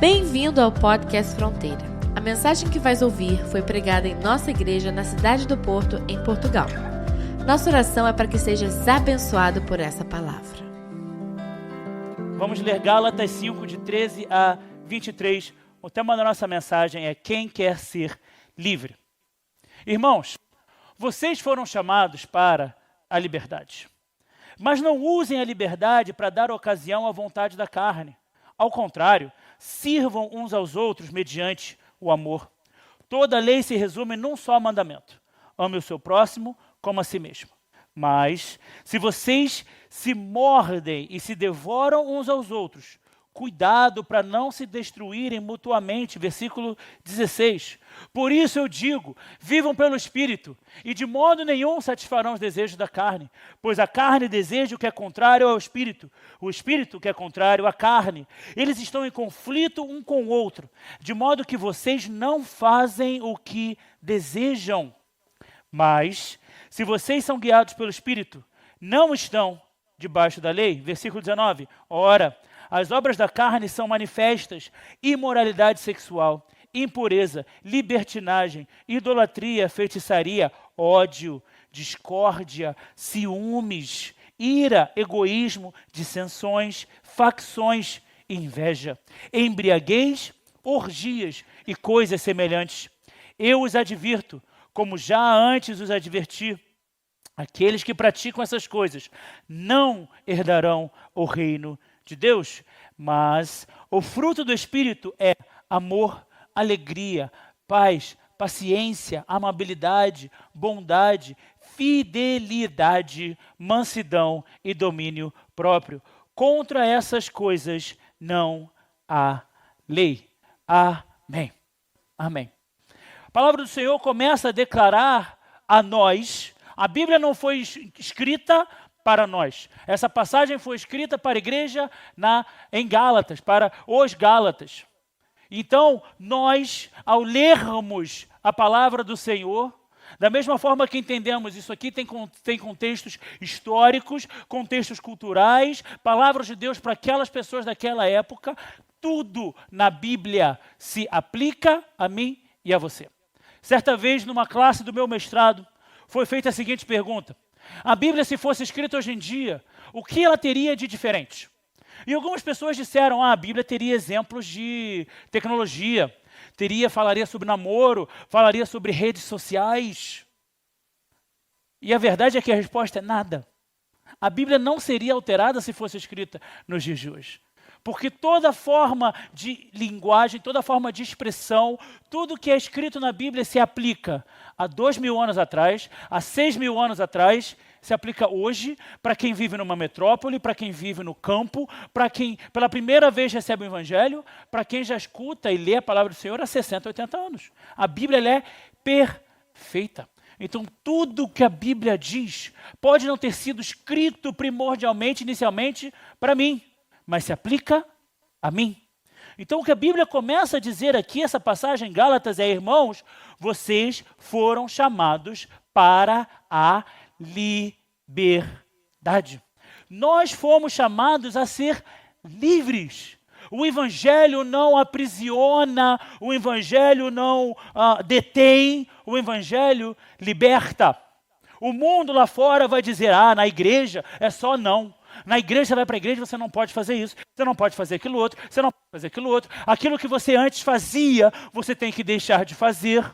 Bem-vindo ao Podcast Fronteira. A mensagem que vais ouvir foi pregada em nossa igreja na cidade do Porto, em Portugal. Nossa oração é para que sejas abençoado por essa palavra. Vamos ler Gálatas 5, de 13 a 23. O tema da nossa mensagem é quem quer ser livre. Irmãos, vocês foram chamados para a liberdade. Mas não usem a liberdade para dar ocasião à vontade da carne. Ao contrário, sirvam uns aos outros mediante o amor. Toda a lei se resume num só mandamento: ame o seu próximo como a si mesmo. Mas, se vocês se mordem e se devoram uns aos outros, cuidado para não se destruírem mutuamente. Versículo 16. Por isso eu digo, vivam pelo Espírito, e de modo nenhum satisfarão os desejos da carne, pois a carne deseja o que é contrário ao Espírito, o Espírito que é contrário à carne. Eles estão em conflito um com o outro, de modo que vocês não fazem o que desejam. Mas, se vocês são guiados pelo Espírito, não estão debaixo da lei. Versículo 19. Ora, as obras da carne são manifestas: imoralidade sexual, impureza, libertinagem, idolatria, feitiçaria, ódio, discórdia, ciúmes, ira, egoísmo, dissensões, facções, inveja, embriaguez, orgias e coisas semelhantes. Eu os advirto, como já antes os adverti: aqueles que praticam essas coisas não herdarão o reino de Deus. Mas o fruto do Espírito é amor, alegria, paz, paciência, amabilidade, bondade, fidelidade, mansidão e domínio próprio. Contra essas coisas não há lei. Amém. Amém. A palavra do Senhor começa a declarar a nós. A Bíblia não foi escrita para nós. Essa passagem foi escrita para a igreja em Gálatas, para os Gálatas. Então, nós, ao lermos a palavra do Senhor, da mesma forma que entendemos, isso aqui tem contextos históricos, contextos culturais, palavras de Deus para aquelas pessoas daquela época, tudo na Bíblia se aplica a mim e a você. Certa vez, numa classe do meu mestrado, foi feita a seguinte pergunta: a Bíblia, se fosse escrita hoje em dia, o que ela teria de diferente? E algumas pessoas disseram: a Bíblia teria exemplos de tecnologia, falaria sobre namoro, falaria sobre redes sociais. E a verdade é que a resposta é nada. A Bíblia não seria alterada se fosse escrita nos dias de hoje. Porque toda forma de linguagem, toda forma de expressão, tudo que é escrito na Bíblia se aplica há 2.000 anos atrás, há 6.000 anos atrás, se aplica hoje para quem vive numa metrópole, para quem vive no campo, para quem pela primeira vez recebe o Evangelho, para quem já escuta e lê a palavra do Senhor há 60, 80 anos. A Bíblia ela é perfeita. Então, tudo que a Bíblia diz pode não ter sido escrito primordialmente, inicialmente, para mim, mas se aplica a mim. Então, o que a Bíblia começa a dizer aqui, essa passagem em Gálatas, é: irmãos, vocês foram chamados para a liberdade. Nós fomos chamados a ser livres. O Evangelho não aprisiona, o Evangelho não detém, o Evangelho liberta. O mundo lá fora vai dizer: na igreja é só não. Na igreja, você vai para a igreja, você não pode fazer isso, você não pode fazer aquilo outro, você não pode fazer aquilo outro. Aquilo que você antes fazia, você tem que deixar de fazer.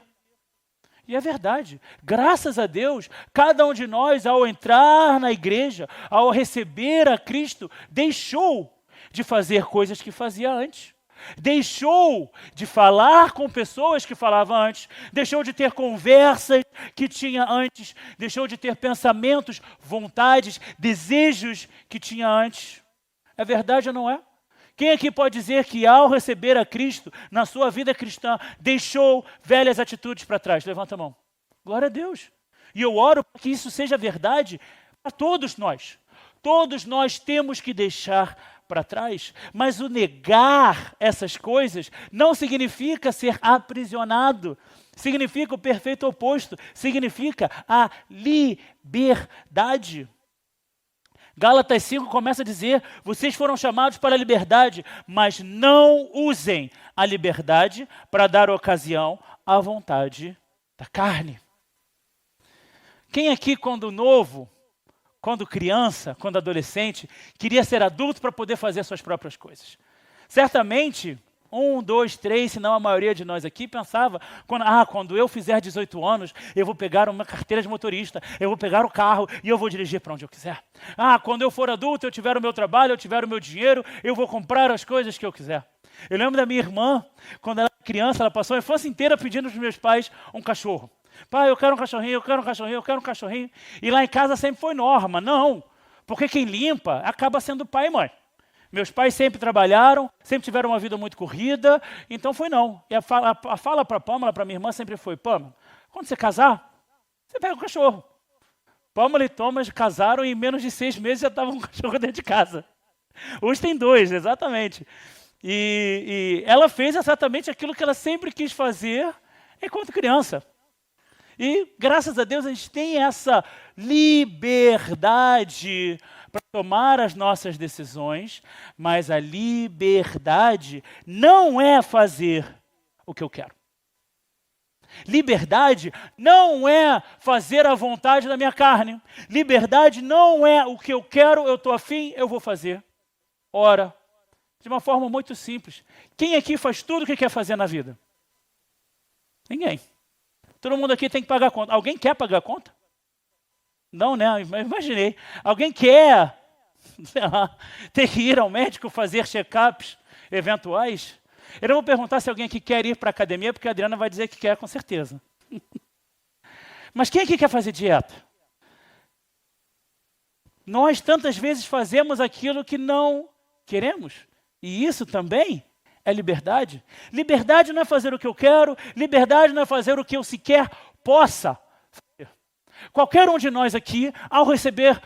E é verdade. Graças a Deus, cada um de nós, ao entrar na igreja, ao receber a Cristo, deixou de fazer coisas que fazia antes. Deixou de falar com pessoas que falava antes, deixou de ter conversas que tinha antes, deixou de ter pensamentos, vontades, desejos que tinha antes. É verdade ou não é? Quem aqui pode dizer que ao receber a Cristo, na sua vida cristã, deixou velhas atitudes para trás? Levanta a mão. Glória a Deus. E eu oro para que isso seja verdade para todos nós. Todos nós temos que deixar para trás, mas o negar essas coisas não significa ser aprisionado, significa o perfeito oposto, significa a liberdade. Gálatas 5 começa a dizer, vocês foram chamados para a liberdade, mas não usem a liberdade para dar ocasião à vontade da carne. Quem aqui, quando novo, quando criança, quando adolescente, queria ser adulto para poder fazer suas próprias coisas? Certamente, 1, 2, 3, se não a maioria de nós aqui pensava, quando eu fizer 18 anos, eu vou pegar uma carteira de motorista, eu vou pegar o carro e eu vou dirigir para onde eu quiser. Quando eu for adulto, eu tiver o meu trabalho, eu tiver o meu dinheiro, eu vou comprar as coisas que eu quiser. Eu lembro da minha irmã, quando ela era criança, ela passou a infância inteira pedindo aos meus pais um cachorro. Pai, eu quero um cachorrinho, eu quero um cachorrinho, eu quero um cachorrinho. E lá em casa sempre foi norma. Não, porque quem limpa acaba sendo pai e mãe. Meus pais sempre trabalharam, sempre tiveram uma vida muito corrida, então foi não. E a fala para a Pâmela, para minha irmã, sempre foi, Pâmela, quando você casar, você pega o cachorro. Pâmela e Thomas casaram e em menos de 6 meses já estavam com um cachorro dentro de casa. Hoje tem 2, exatamente. E ela fez exatamente aquilo que ela sempre quis fazer enquanto criança. E, graças a Deus, a gente tem essa liberdade para tomar as nossas decisões, mas a liberdade não é fazer o que eu quero. Liberdade não é fazer a vontade da minha carne. Liberdade não é o que eu quero, eu estou afim, eu vou fazer. Ora, de uma forma muito simples. Quem aqui faz tudo o que quer fazer na vida? Ninguém. Todo mundo aqui tem que pagar a conta. Alguém quer pagar a conta? Não, né? Imaginei. Alguém quer, sei lá, ter que ir ao médico fazer check-ups eventuais? Eu não vou perguntar se alguém aqui quer ir para a academia, porque a Adriana vai dizer que quer, com certeza. Mas quem aqui quer fazer dieta? Nós tantas vezes fazemos aquilo que não queremos. E isso também é liberdade. Liberdade não é fazer o que eu quero, liberdade não é fazer o que eu sequer possa fazer. Qualquer um de nós aqui, ao receber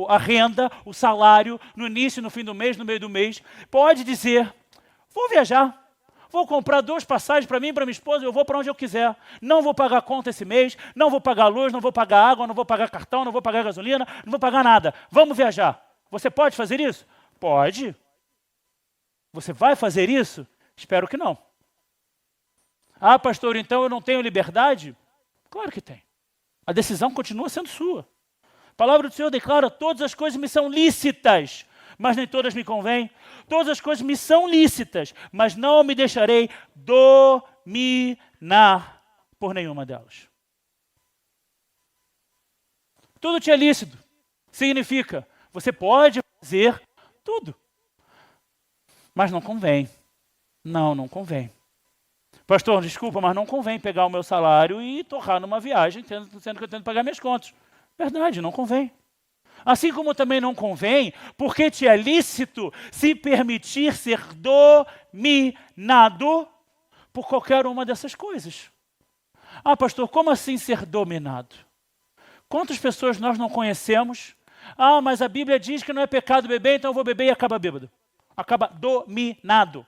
a renda, o salário, no início, no fim do mês, no meio do mês, pode dizer, vou viajar, vou comprar 2 passagens para mim e para minha esposa, eu vou para onde eu quiser. Não vou pagar conta esse mês, não vou pagar luz, não vou pagar água, não vou pagar cartão, não vou pagar gasolina, não vou pagar nada. Vamos viajar. Você pode fazer isso? Pode. Você vai fazer isso? Espero que não. Pastor, então eu não tenho liberdade? Claro que tem. A decisão continua sendo sua. A palavra do Senhor declara, todas as coisas me são lícitas, mas nem todas me convêm. Todas as coisas me são lícitas, mas não me deixarei dominar por nenhuma delas. Tudo te é lícito. Significa, você pode fazer tudo. Mas não convém. Não convém. Pastor, desculpa, mas não convém pegar o meu salário e torrar numa viagem, sendo que eu tenho que pagar minhas contas. Verdade, não convém. Assim como também não convém, porque te é lícito se permitir ser dominado por qualquer uma dessas coisas. Pastor, como assim ser dominado? Quantas pessoas nós não conhecemos? Mas a Bíblia diz que não é pecado beber, então eu vou beber e acaba bêbado. Acaba dominado.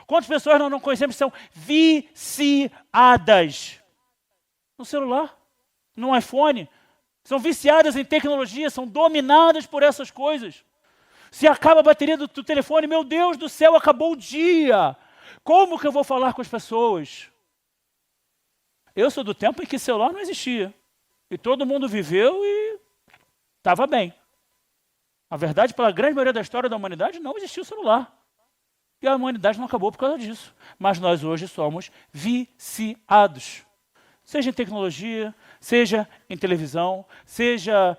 Quantas pessoas nós não conhecemos que são viciadas no celular, no iPhone? São viciadas em tecnologia, são dominadas por essas coisas. Se acaba a bateria do telefone, meu Deus do céu, acabou o dia. Como que eu vou falar com as pessoas? Eu sou do tempo em que celular não existia. E todo mundo viveu e estava bem. A verdade, pela grande maioria da história da humanidade, não existiu celular. E a humanidade não acabou por causa disso. Mas nós hoje somos viciados. Seja em tecnologia, seja em televisão, seja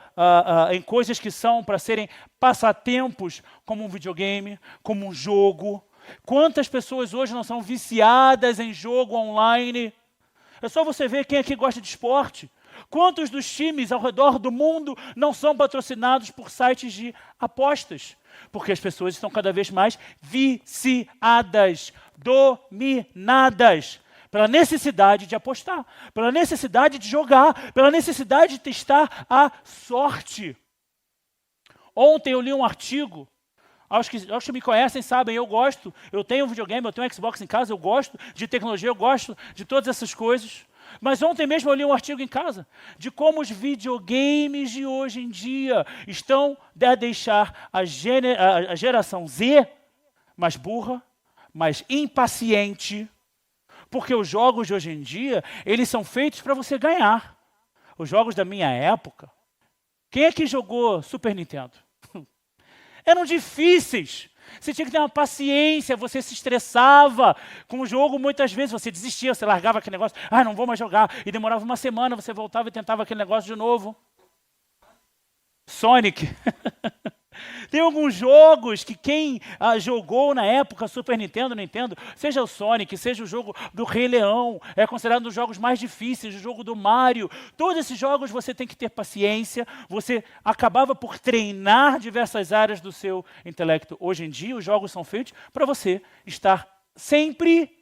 em coisas que são para serem passatempos, como um videogame, como um jogo. Quantas pessoas hoje não são viciadas em jogo online? É só você ver quem aqui gosta de esporte. Quantos dos times ao redor do mundo não são patrocinados por sites de apostas? Porque as pessoas estão cada vez mais viciadas, dominadas pela necessidade de apostar, pela necessidade de jogar, pela necessidade de testar a sorte. Ontem eu li um artigo, aos que me conhecem sabem, eu tenho um videogame, eu tenho um Xbox em casa, eu gosto de tecnologia, eu gosto de todas essas coisas. Mas ontem mesmo eu li um artigo em casa de como os videogames de hoje em dia estão a deixar a geração Z mais burra, mais impaciente, porque os jogos de hoje em dia, eles são feitos para você ganhar. Os jogos da minha época, quem é que jogou Super Nintendo? Eram difíceis. Você tinha que ter uma paciência, você se estressava com o jogo muitas vezes, você desistia, você largava aquele negócio, não vou mais jogar, e demorava uma semana, você voltava e tentava aquele negócio de novo. Sonic. Tem alguns jogos que quem jogou na época Super Nintendo, Nintendo, seja o Sonic, seja o jogo do Rei Leão, é considerado um dos jogos mais difíceis, o jogo do Mario. Todos esses jogos você tem que ter paciência, você acabava por treinar diversas áreas do seu intelecto. Hoje em dia, os jogos são feitos para você estar sempre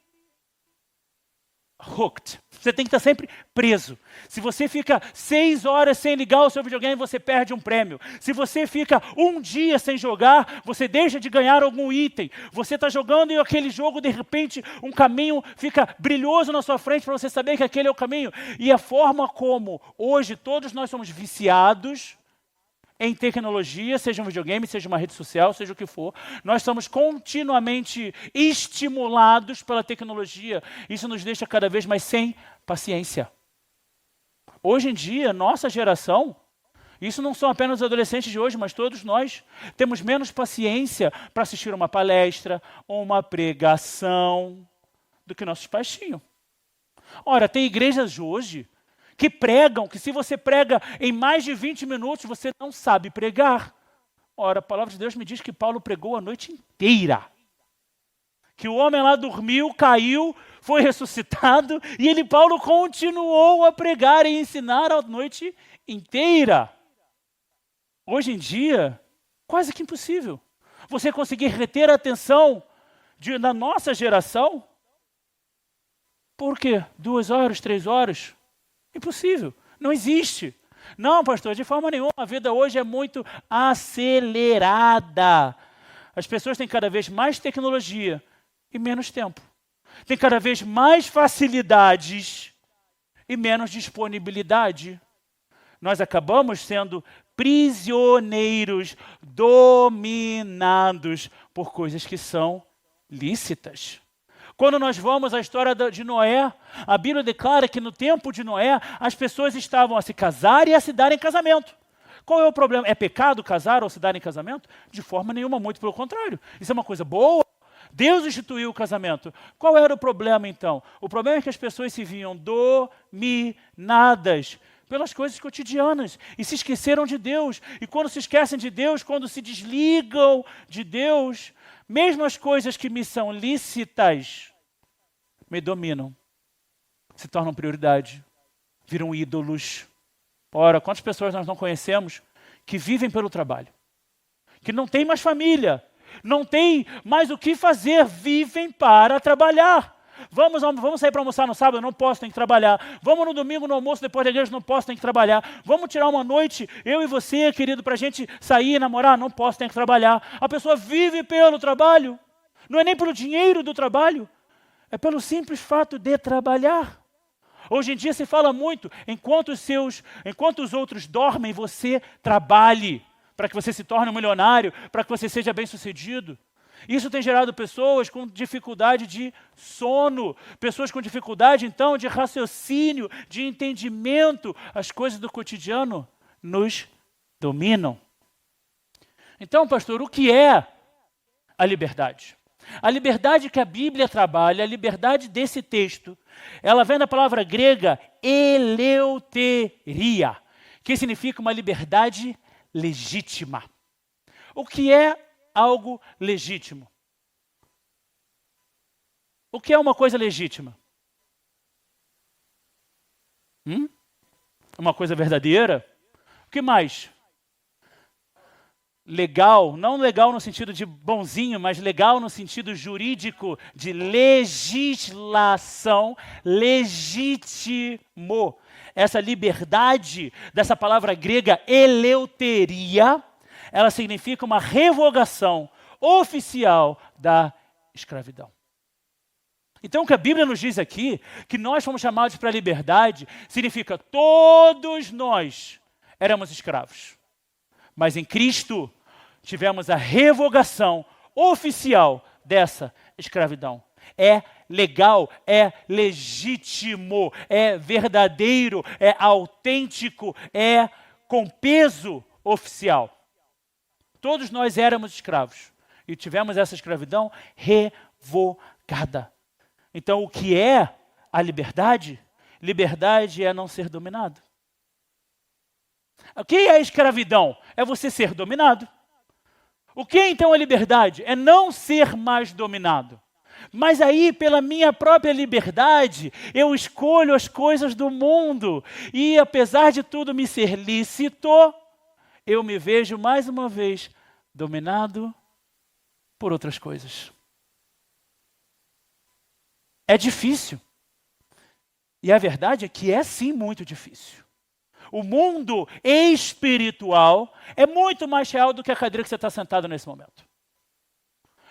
hooked. Você tem que estar sempre preso. Se você fica 6 horas sem ligar o seu videogame, você perde um prêmio. Se você fica um dia sem jogar, você deixa de ganhar algum item. Você está jogando e aquele jogo, de repente, um caminho fica brilhoso na sua frente para você saber que aquele é o caminho. E a forma como hoje todos nós somos viciados em tecnologia, seja um videogame, seja uma rede social, seja o que for, nós somos continuamente estimulados pela tecnologia. Isso nos deixa cada vez mais sem paciência. Hoje em dia, nossa geração, isso não são apenas os adolescentes de hoje, mas todos nós, temos menos paciência para assistir uma palestra ou uma pregação do que nossos pais tinham. Ora, tem igrejas de hoje que pregam, que se você prega em mais de 20 minutos, você não sabe pregar. Ora, a palavra de Deus me diz que Paulo pregou a noite inteira. Que o homem lá dormiu, caiu, foi ressuscitado, e Paulo, continuou a pregar e ensinar a noite inteira. Hoje em dia, quase que impossível. Você conseguir reter a atenção da nossa geração? Por quê? 2 horas, 3 horas? Impossível, não existe. Não, pastor, de forma nenhuma, a vida hoje é muito acelerada. As pessoas têm cada vez mais tecnologia e menos tempo. Tem cada vez mais facilidades e menos disponibilidade. Nós acabamos sendo prisioneiros, dominados por coisas que são lícitas. Quando nós vamos à história de Noé, a Bíblia declara que no tempo de Noé, as pessoas estavam a se casar e a se dar em casamento. Qual é o problema? É pecado casar ou se dar em casamento? De forma nenhuma, muito pelo contrário. Isso é uma coisa boa. Deus instituiu o casamento. Qual era o problema, então? O problema é que as pessoas se viam dominadas pelas coisas cotidianas e se esqueceram de Deus. E quando se esquecem de Deus, quando se desligam de Deus, mesmo as coisas que me são lícitas me dominam, se tornam prioridade, viram ídolos. Ora, quantas pessoas nós não conhecemos que vivem pelo trabalho, que não têm mais família, não têm mais o que fazer, vivem para trabalhar. Vamos sair para almoçar no sábado? Não posso, tenho que trabalhar. Vamos no domingo no almoço, depois da igreja? Não posso, tenho que trabalhar. Vamos tirar uma noite, eu e você, querido, para a gente sair e namorar? Não posso, tenho que trabalhar. A pessoa vive pelo trabalho. Não é nem pelo dinheiro do trabalho, é pelo simples fato de trabalhar. Hoje em dia se fala muito, enquanto os outros dormem, você trabalhe, para que você se torne um milionário, para que você seja bem-sucedido. Isso tem gerado pessoas com dificuldade de sono, pessoas com dificuldade, então, de raciocínio, de entendimento. As coisas do cotidiano nos dominam. Então, pastor, o que é a liberdade? A liberdade que a Bíblia trabalha, a liberdade desse texto, ela vem da palavra grega eleuteria, que significa uma liberdade legítima. O que é algo legítimo? O que é uma coisa legítima? Uma coisa verdadeira? O que mais? Legal, não legal no sentido de bonzinho, mas legal no sentido jurídico de legislação, legítimo. Essa liberdade dessa palavra grega eleuteria, ela significa uma revogação oficial da escravidão. Então, o que a Bíblia nos diz aqui, que nós fomos chamados para a liberdade, significa todos nós éramos escravos. Mas em Cristo, tivemos a revogação oficial dessa escravidão. É legal, é legítimo, é verdadeiro, é autêntico, é com peso oficial. Todos nós éramos escravos e tivemos essa escravidão revogada. Então, o que é a liberdade? Liberdade é não ser dominado. O que é a escravidão? É você ser dominado. O que é então a liberdade? É não ser mais dominado. Mas aí, pela minha própria liberdade, eu escolho as coisas do mundo. E apesar de tudo me ser lícito, eu me vejo mais uma vez dominado por outras coisas. É difícil. E a verdade é que é sim muito difícil. O mundo espiritual é muito mais real do que a cadeira que você está sentado nesse momento.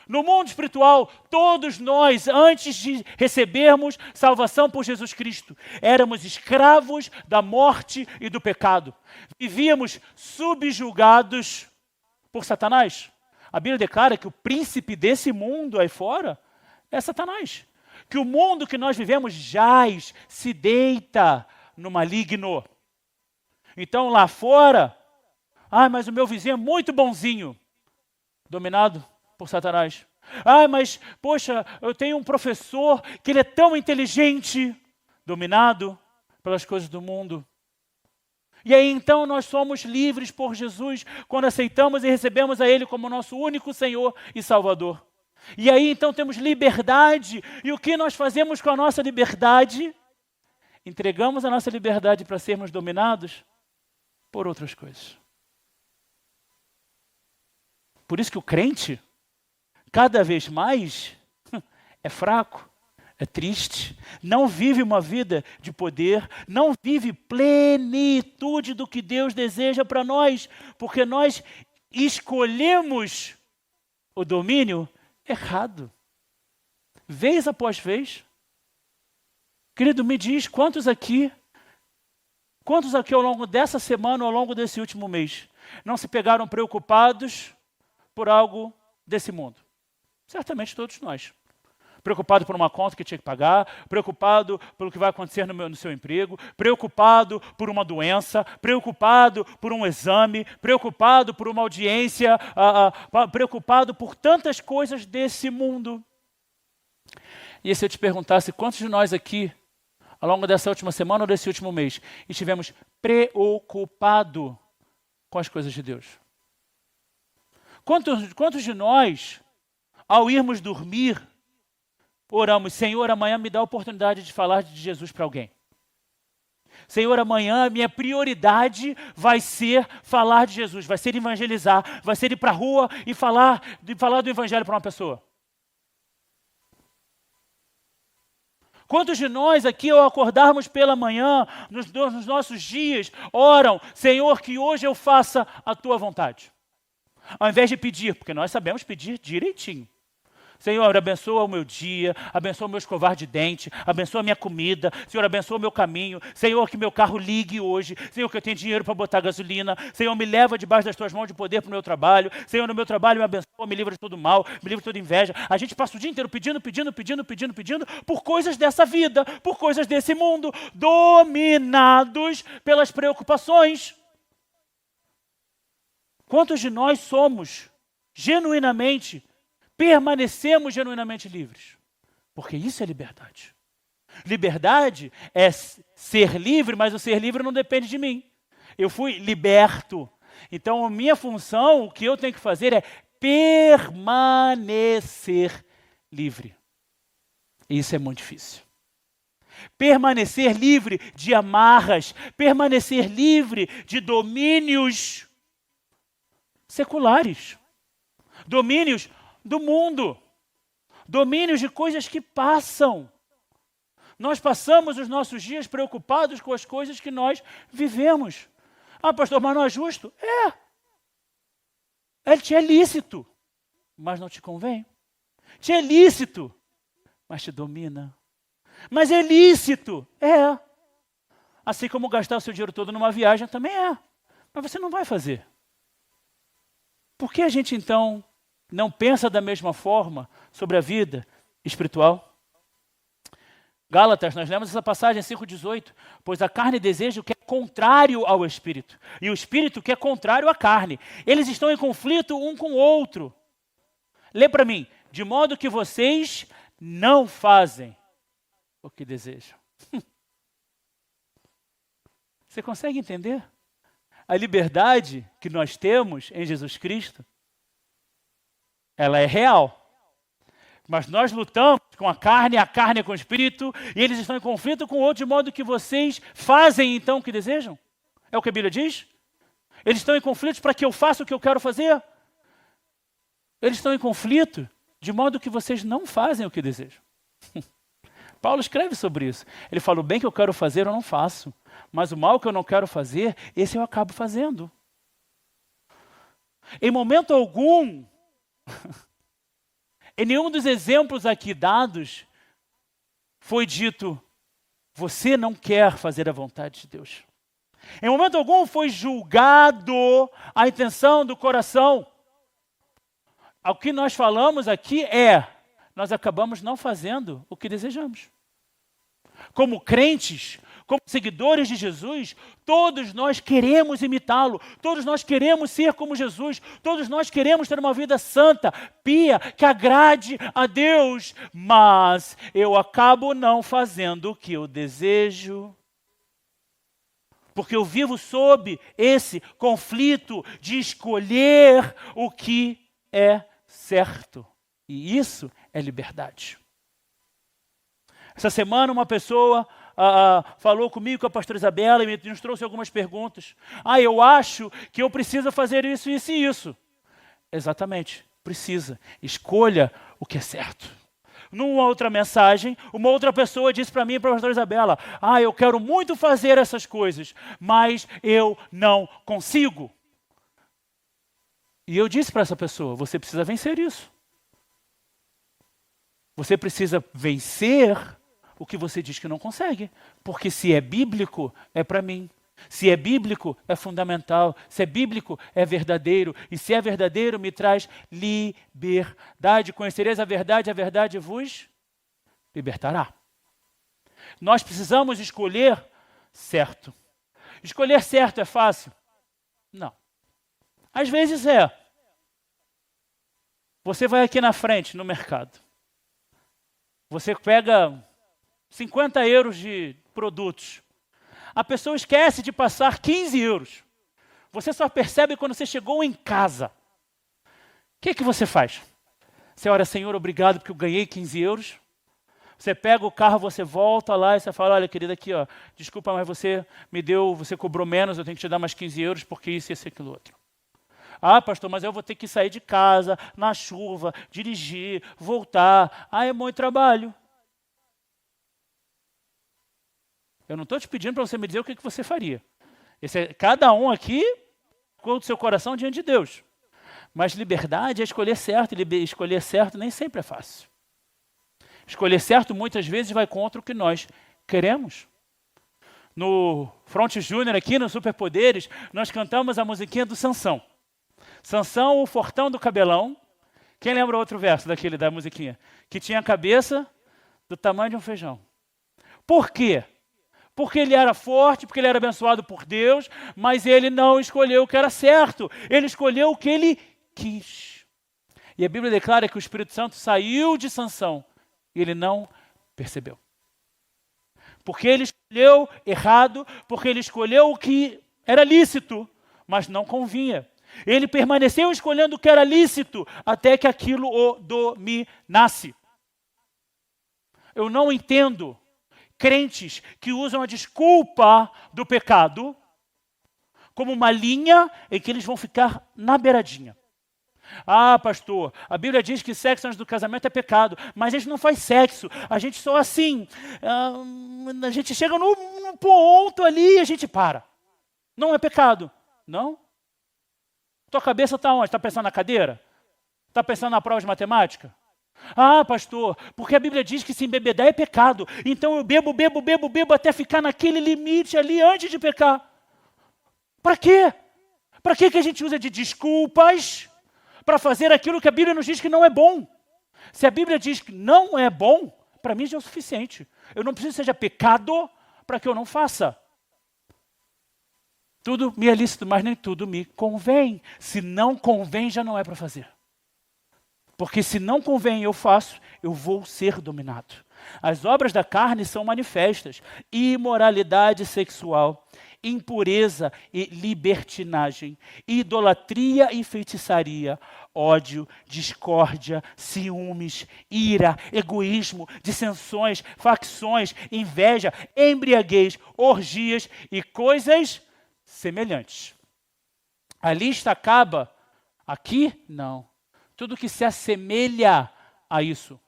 No mundo espiritual, todos nós, antes de recebermos salvação por Jesus Cristo, éramos escravos da morte e do pecado. Vivíamos subjugados por Satanás. A Bíblia declara que o príncipe desse mundo aí fora é Satanás. Que o mundo que nós vivemos jaz, se deita no maligno. Então lá fora, mas o meu vizinho é muito bonzinho, dominado por Satanás. Mas, poxa, eu tenho um professor que ele é tão inteligente, dominado pelas coisas do mundo. E aí então nós somos livres por Jesus quando aceitamos e recebemos a Ele como nosso único Senhor e Salvador. E aí então temos liberdade. E o que nós fazemos com a nossa liberdade? Entregamos a nossa liberdade para sermos dominados por outras coisas. Por isso que o crente, cada vez mais, é fraco, é triste, não vive uma vida de poder, não vive plenitude do que Deus deseja para nós, porque nós escolhemos o domínio errado, vez após vez. Querido, me diz quantos aqui ao longo dessa semana, ao longo desse último mês, não se pegaram preocupados por algo desse mundo? Certamente todos nós. Preocupado por uma conta que tinha que pagar, preocupado pelo que vai acontecer no seu emprego, preocupado por uma doença, preocupado por um exame, preocupado por uma audiência, preocupado por tantas coisas desse mundo. E se eu te perguntasse quantos de nós aqui, ao longo dessa última semana ou desse último mês, estivemos preocupados com as coisas de Deus? Quantos de nós, ao irmos dormir, oramos: Senhor, amanhã me dá a oportunidade de falar de Jesus para alguém. Senhor, amanhã a minha prioridade vai ser falar de Jesus, vai ser evangelizar, vai ser ir para a rua e falar do evangelho para uma pessoa. Quantos de nós aqui, ao acordarmos pela manhã, nos nossos dias, oram: Senhor, que hoje eu faça a tua vontade? Ao invés de pedir, porque nós sabemos pedir direitinho. Senhor, abençoa o meu dia, abençoa o meu escovar de dente, abençoa a minha comida, Senhor, abençoa o meu caminho, Senhor, que meu carro ligue hoje, Senhor, que eu tenha dinheiro para botar gasolina, Senhor, me leva debaixo das tuas mãos de poder para o meu trabalho, Senhor, no meu trabalho me abençoa, me livra de todo mal, me livra de toda inveja. A gente passa o dia inteiro pedindo por coisas dessa vida, por coisas desse mundo, dominados pelas preocupações. Quantos de nós permanecemos genuinamente livres? Porque isso é liberdade. Liberdade é ser livre, mas o ser livre não depende de mim. Eu fui liberto. Então, a minha função, o que eu tenho que fazer é permanecer livre. E isso é muito difícil. Permanecer livre de amarras, permanecer livre de domínios seculares, domínios do mundo, domínios de coisas que passam. Nós passamos os nossos dias preocupados com as coisas que nós vivemos. Pastor, mas não é justo? Te é lícito, mas não te convém. Te é lícito, mas te domina. Mas é lícito. É. Assim como gastar o seu dinheiro todo numa viagem também é. Mas você não vai fazer. Por que a gente então não pensa da mesma forma sobre a vida espiritual? Gálatas, nós lemos essa passagem 5,18. Pois a carne deseja o que é contrário ao espírito. E o espírito que é contrário à carne. Eles estão em conflito um com o outro. Lê para mim. De modo que vocês não fazem o que desejam. Você consegue entender? A liberdade que nós temos em Jesus Cristo, ela é real. Mas nós lutamos com a carne é com o espírito, e eles estão em conflito com o outro, de modo que vocês fazem então o que desejam? É o que a Bíblia diz? Eles estão em conflito para que eu faça o que eu quero fazer? Eles estão em conflito de modo que vocês não fazem o que desejam. Paulo escreve sobre isso. Ele fala, o bem que eu quero fazer eu não faço, mas o mal que eu não quero fazer, esse eu acabo fazendo. Em momento algum, em nenhum dos exemplos aqui dados, foi dito, você não quer fazer a vontade de Deus. Em momento algum foi julgado a intenção do coração. O que nós falamos aqui é, nós acabamos não fazendo o que desejamos. Como crentes, como seguidores de Jesus, todos nós queremos imitá-lo, todos nós queremos ser como Jesus, todos nós queremos ter uma vida santa, pia, que agrade a Deus, mas eu acabo não fazendo o que eu desejo, porque eu vivo sob esse conflito de escolher o que é certo, e isso é liberdade. Essa semana uma pessoa falou comigo, com a pastora Isabela, e nos trouxe algumas perguntas. Eu acho que eu preciso fazer isso, isso e isso. Exatamente, precisa. Escolha o que é certo. Numa outra mensagem, uma outra pessoa disse para mim e para a pastora Isabela, eu quero muito fazer essas coisas, mas eu não consigo. E eu disse para essa pessoa, você precisa vencer isso. Você precisa vencer o que você diz que não consegue. Porque se é bíblico, é para mim. Se é bíblico, é fundamental. Se é bíblico, é verdadeiro. E se é verdadeiro, me traz liberdade. Conhecereis a verdade vos libertará. Nós precisamos escolher certo. Escolher certo é fácil? Não. Às vezes é. Você vai aqui na frente, no mercado. Você pega 50 euros de produtos. A pessoa esquece de passar 15 euros. Você só percebe quando você chegou em casa. O que você faz? Você ora, Senhor, obrigado porque eu ganhei 15 euros. Você pega o carro, você volta lá e você fala, olha, querida, aqui, desculpa, mas você você cobrou menos, eu tenho que te dar mais 15 euros porque isso, aquilo, outro. Pastor, mas eu vou ter que sair de casa, na chuva, dirigir, voltar. É muito trabalho. Eu não estou te pedindo para você me dizer o que você faria. Cada um aqui com o seu coração diante de Deus. Mas liberdade é escolher certo, e escolher certo nem sempre é fácil. Escolher certo muitas vezes vai contra o que nós queremos. No Fronte Júnior aqui, no Superpoderes, nós cantamos a musiquinha do Sansão. Sansão, o fortão do cabelão. Quem lembra outro verso da musiquinha? Que tinha a cabeça do tamanho de um feijão. Por quê? Porque ele era forte, porque ele era abençoado por Deus, mas ele não escolheu o que era certo. Ele escolheu o que ele quis. E a Bíblia declara que o Espírito Santo saiu de Sansão e ele não percebeu. Porque ele escolheu errado, porque ele escolheu o que era lícito, mas não convinha. Ele permaneceu escolhendo o que era lícito até que aquilo o dominasse. Eu não entendo crentes que usam a desculpa do pecado como uma linha em que eles vão ficar na beiradinha. Pastor, a Bíblia diz que sexo antes do casamento é pecado, mas a gente não faz sexo, a gente só assim, a gente chega no ponto ali e a gente para. Não é pecado, não? Tua cabeça está onde? Está pensando na cadeira? Está pensando na prova de matemática? Ah, pastor, porque a Bíblia diz que se embebedar é pecado. Então eu bebo até ficar naquele limite ali antes de pecar. Para quê? Para que a gente usa de desculpas para fazer aquilo que a Bíblia nos diz que não é bom? Se a Bíblia diz que não é bom, para mim já é o suficiente. Eu não preciso que seja pecado para que eu não faça. Tudo me é lícito, mas nem tudo me convém. Se não convém, já não é para fazer. Porque se não convém eu faço, eu vou ser dominado. As obras da carne são manifestas: imoralidade sexual, impureza e libertinagem, idolatria e feitiçaria, ódio, discórdia, ciúmes, ira, egoísmo, dissensões, facções, inveja, embriaguez, orgias e coisas semelhantes. A lista acaba aqui? Não. Tudo que se assemelha a isso.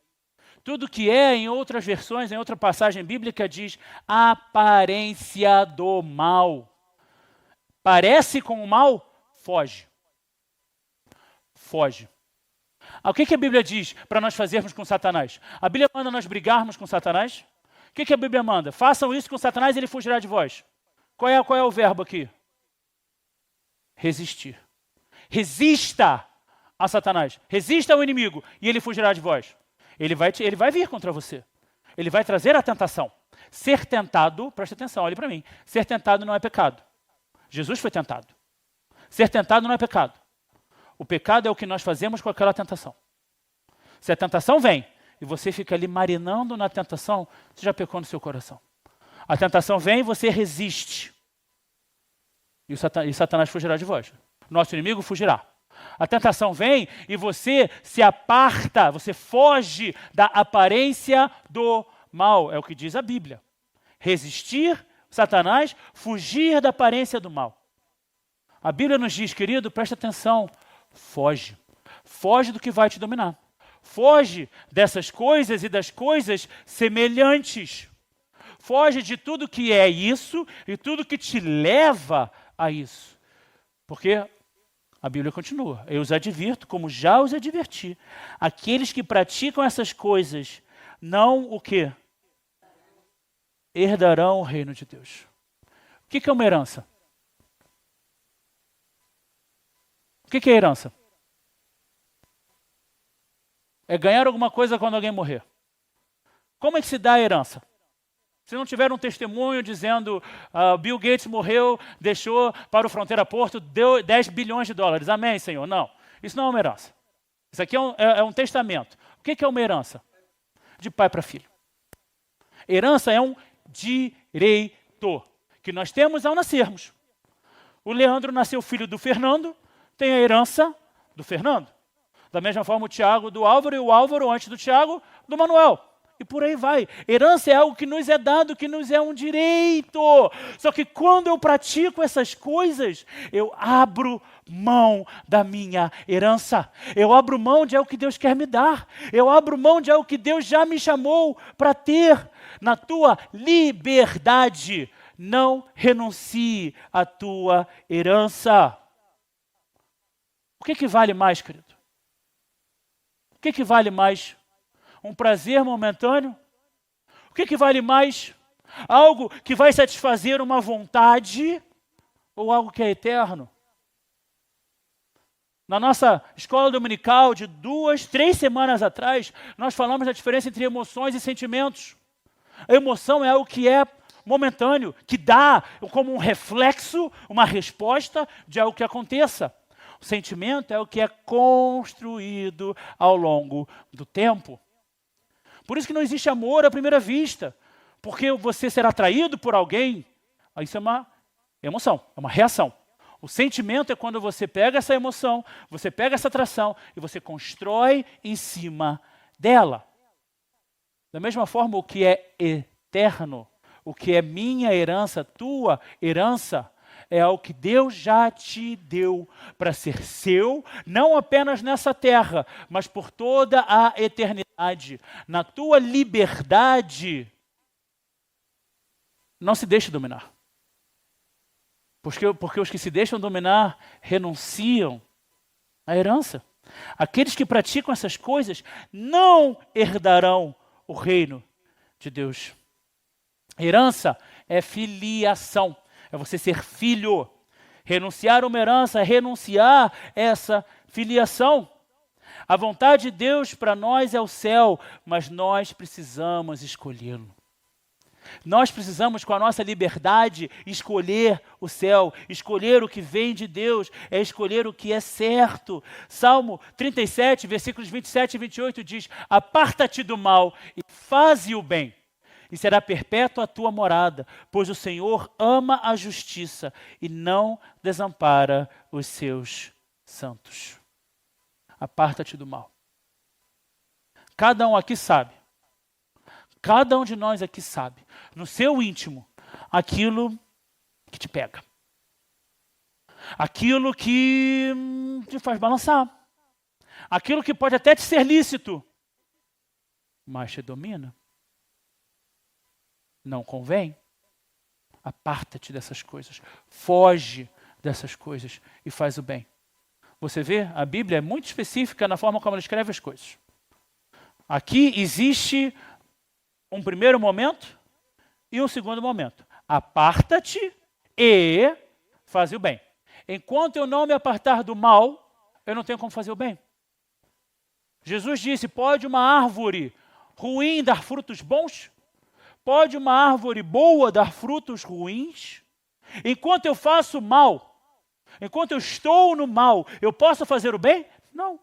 Tudo que é, em outras versões, em outra passagem bíblica, diz aparência do mal. Parece com o mal? Foge. Foge. O que a Bíblia diz para nós fazermos com Satanás? A Bíblia manda nós brigarmos com Satanás? O que a Bíblia manda? Façam isso com Satanás e ele fugirá de vós. Qual é o verbo aqui? Resistir. Resista a Satanás. Resista ao inimigo e ele fugirá de vós. Ele vai vir contra você. Ele vai trazer a tentação. Ser tentado, presta atenção, olhe para mim. Ser tentado não é pecado. Jesus foi tentado. Ser tentado não é pecado. O pecado é o que nós fazemos com aquela tentação. Se a tentação vem e você fica ali marinando na tentação, você já pecou no seu coração. A tentação vem e você resiste. E Satanás fugirá de vós. Nosso inimigo fugirá. A tentação vem e você se aparta, você foge da aparência do mal. É o que diz a Bíblia. Resistir, Satanás, fugir da aparência do mal. A Bíblia nos diz, querido, presta atenção, foge. Foge do que vai te dominar. Foge dessas coisas e das coisas semelhantes. Foge de tudo que é isso e tudo que te leva a isso. Porque a Bíblia continua. Eu os advirto, como já os adverti. Aqueles que praticam essas coisas, não o quê? Herdarão o reino de Deus. O que é uma herança? O que é herança? É ganhar alguma coisa quando alguém morrer. Como é que se dá a herança? Se não tiver um testemunho dizendo Bill Gates morreu, deixou para o Fronteira Porto, deu 10 bilhões de dólares. Amém, Senhor? Não. Isso não é uma herança. Isso aqui é um testamento. O que é uma herança? De pai para filho. Herança é um direito que nós temos ao nascermos. O Leandro nasceu filho do Fernando, tem a herança do Fernando. Da mesma forma o Tiago do Álvaro e o Álvaro, antes do Tiago, do Manuel. E por aí vai. Herança é algo que nos é dado, que nos é um direito. Só que quando eu pratico essas coisas, eu abro mão da minha herança. Eu abro mão de algo que Deus quer me dar. Eu abro mão de algo que Deus já me chamou para ter. Na tua liberdade, não renuncie à tua herança. O que vale mais, querido? O que vale mais? Um prazer momentâneo? O que vale mais? Algo que vai satisfazer uma vontade ou algo que é eterno? Na nossa escola dominical de 2, 3 semanas atrás, nós falamos da diferença entre emoções e sentimentos. A emoção é algo que é momentâneo, que dá como um reflexo, uma resposta de algo que aconteça. O sentimento é o que é construído ao longo do tempo. Por isso que não existe amor à primeira vista, porque você será atraído por alguém, isso é uma emoção, é uma reação. O sentimento é quando você pega essa emoção, você pega essa atração e você constrói em cima dela. Da mesma forma, o que é eterno, o que é minha herança, tua herança, é algo que Deus já te deu para ser seu, não apenas nessa terra, mas por toda a eternidade. Na tua liberdade, não se deixe dominar. Porque os que se deixam dominar renunciam à herança. Aqueles que praticam essas coisas não herdarão o reino de Deus. Herança é filiação, é você ser filho. Renunciar uma herança é renunciar essa filiação. A vontade de Deus para nós é o céu, mas nós precisamos escolhê-lo. Nós precisamos, com a nossa liberdade, escolher o céu, escolher o que vem de Deus, é escolher o que é certo. Salmo 37, versículos 27 e 28 diz: aparta-te do mal e faze o bem, e será perpétua a tua morada, pois o Senhor ama a justiça e não desampara os seus santos. Aparta-te do mal. Cada um aqui sabe, cada um de nós aqui sabe, no seu íntimo, aquilo que te pega. Aquilo que te faz balançar. Aquilo que pode até te ser lícito, mas te domina. Não convém. Aparta-te dessas coisas. Foge dessas coisas e faz o bem. Você vê, a Bíblia é muito específica na forma como ela escreve as coisas. Aqui existe um primeiro momento e um segundo momento. Aparta-te e faz o bem. Enquanto eu não me apartar do mal, eu não tenho como fazer o bem. Jesus disse: pode uma árvore ruim dar frutos bons? Pode uma árvore boa dar frutos ruins? Enquanto eu faço mal, enquanto eu estou no mal, eu posso fazer o bem? Não.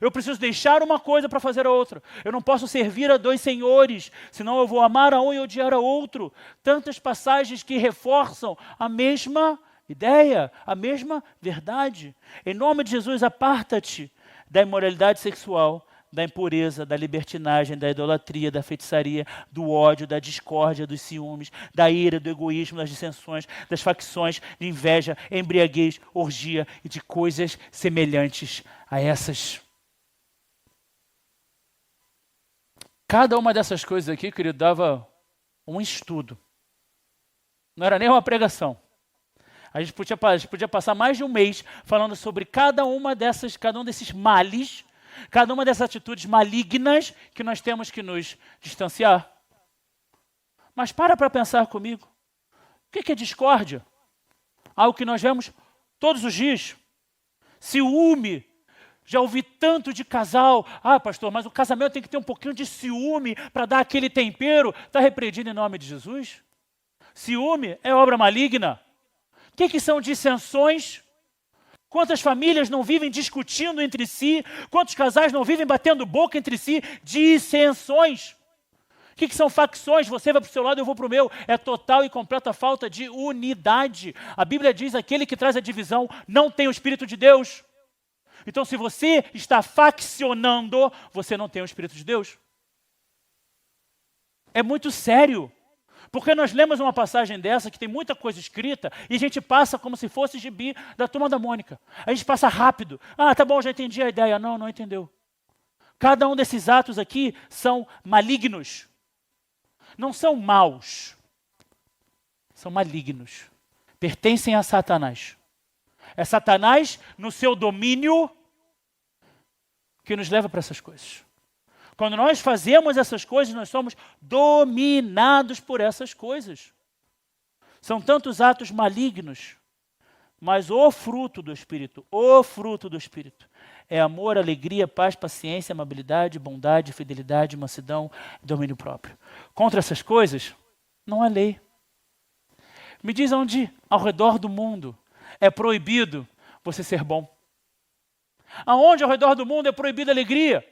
Eu preciso deixar uma coisa para fazer a outra. Eu não posso servir a dois senhores, senão eu vou amar a um e odiar a outro. Tantas passagens que reforçam a mesma ideia, a mesma verdade. Em nome de Jesus, aparta-te da imoralidade sexual, da impureza, da libertinagem, da idolatria, da feitiçaria, do ódio, da discórdia, dos ciúmes, da ira, do egoísmo, das dissensões, das facções, de inveja, embriaguez, orgia e de coisas semelhantes a essas. Cada uma dessas coisas aqui, querido, dava um estudo. Não era nem uma pregação. A gente podia passar mais de um mês falando sobre cada um desses males, cada uma dessas atitudes malignas que nós temos que nos distanciar. Mas para pensar comigo. O que é discórdia? Algo que nós vemos todos os dias. Ciúme. Já ouvi tanto de casal. Ah, pastor, mas o casamento tem que ter um pouquinho de ciúme para dar aquele tempero. Está repreendido em nome de Jesus? Ciúme é obra maligna. O que são dissensões? Quantas famílias não vivem discutindo entre si? Quantos casais não vivem batendo boca entre si? Dissensões. O que são facções? Você vai para o seu lado, eu vou para o meu. É total e completa falta de unidade. A Bíblia diz: aquele que traz a divisão não tem o Espírito de Deus. Então, se você está faccionando, você não tem o Espírito de Deus. É muito sério. Porque nós lemos uma passagem dessa que tem muita coisa escrita e a gente passa como se fosse gibi da Turma da Mônica. A gente passa rápido. Ah, tá bom, já entendi a ideia. Não, não entendeu. Cada um desses atos aqui são malignos. Não são maus. São malignos. Pertencem a Satanás. É Satanás no seu domínio que nos leva para essas coisas. Quando nós fazemos essas coisas, nós somos dominados por essas coisas. São tantos atos malignos, mas o fruto do Espírito é amor, alegria, paz, paciência, amabilidade, bondade, fidelidade, mansidão e domínio próprio. Contra essas coisas, não há lei. Me diz onde, ao redor do mundo, é proibido você ser bom. Aonde ao redor do mundo é proibida a alegria?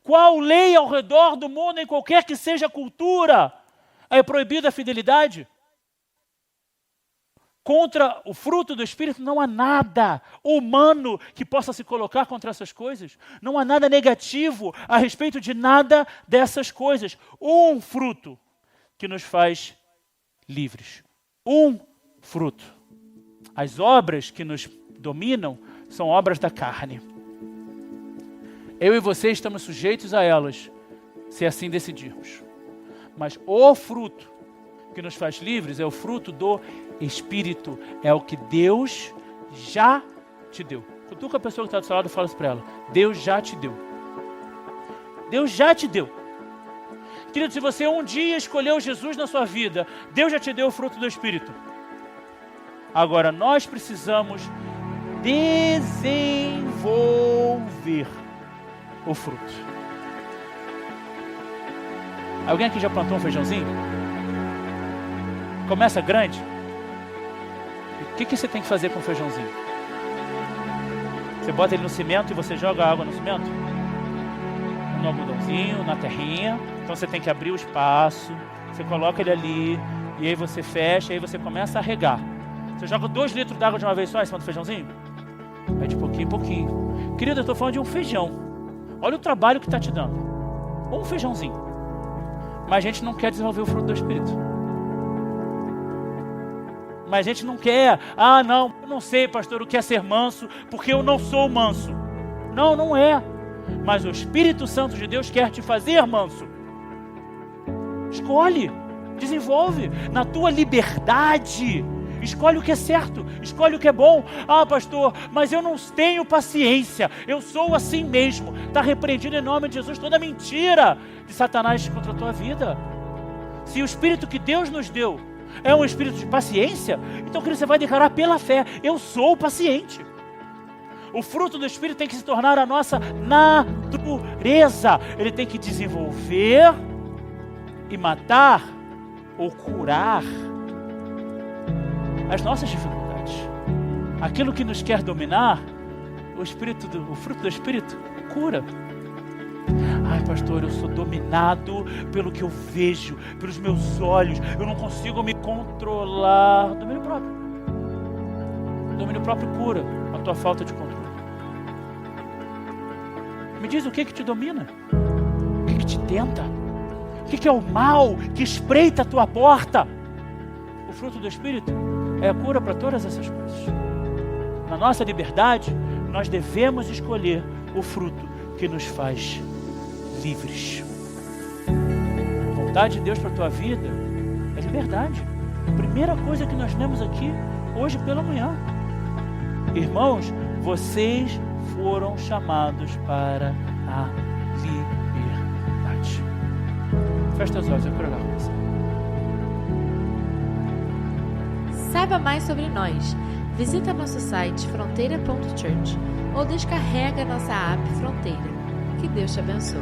Qual lei ao redor do mundo, em qualquer que seja a cultura, é proibida a fidelidade? Contra o fruto do Espírito não há nada humano que possa se colocar contra essas coisas. Não há nada negativo a respeito de nada dessas coisas. Um fruto que nos faz livres. Um fruto. As obras que nos dominam são obras da carne. Eu e você estamos sujeitos a elas, se assim decidirmos. Mas o fruto que nos faz livres é o fruto do Espírito. É o que Deus já te deu. Cutuca a pessoa que está do seu lado e fala assim para ela: Deus já te deu. Deus já te deu. Querido, se você um dia escolheu Jesus na sua vida, Deus já te deu o fruto do Espírito. Agora, nós precisamos desenvolver o fruto. Alguém aqui já plantou um feijãozinho? Começa grande. O que você tem que fazer com o feijãozinho? Você bota ele no cimento e você joga água no cimento? No algodãozinho, na terrinha. Então você tem que abrir o espaço, você coloca ele ali, e aí você fecha, e aí você começa a regar. Você joga 2 litros d'água de uma vez só em cima do feijãozinho? Aí de pouquinho em pouquinho. Querido, eu estou falando de um feijão. Olha o trabalho que está te dando. Um feijãozinho. Mas a gente não quer desenvolver o fruto do Espírito. Mas a gente não quer, não, eu não sei, pastor, o que é ser manso, porque eu não sou manso. Não, não é. Mas o Espírito Santo de Deus quer te fazer manso. Escolhe, desenvolve na tua liberdade. Escolhe o que é certo, escolhe o que é bom. Pastor, mas eu não tenho paciência, eu sou assim mesmo. Está repreendido em nome de Jesus toda mentira de Satanás contra a tua vida. Se o Espírito que Deus nos deu é um Espírito de paciência, então querido, você vai declarar pela fé: eu sou paciente. O fruto do Espírito tem que se tornar a nossa natureza. Ele tem que desenvolver e matar ou curar as nossas dificuldades. Aquilo que nos quer dominar, o fruto do Espírito cura. Pastor, eu sou dominado pelo que eu vejo, pelos meus olhos, eu não consigo me controlar. Domínio próprio. Domínio próprio cura a tua falta de controle. Me diz o que te domina, o que te tenta, o que é o mal que espreita a tua porta. O fruto do Espírito é a cura para todas essas coisas. Na nossa liberdade, nós devemos escolher o fruto que nos faz livres. A vontade de Deus para a tua vida é liberdade. A primeira coisa que nós lemos aqui hoje pela manhã. Irmãos, vocês foram chamados para a liberdade. Feche teus olhos, eu quero orar com você. Saiba mais sobre nós. Visita nosso site fronteira.church ou descarrega nossa app Fronteira. Que Deus te abençoe.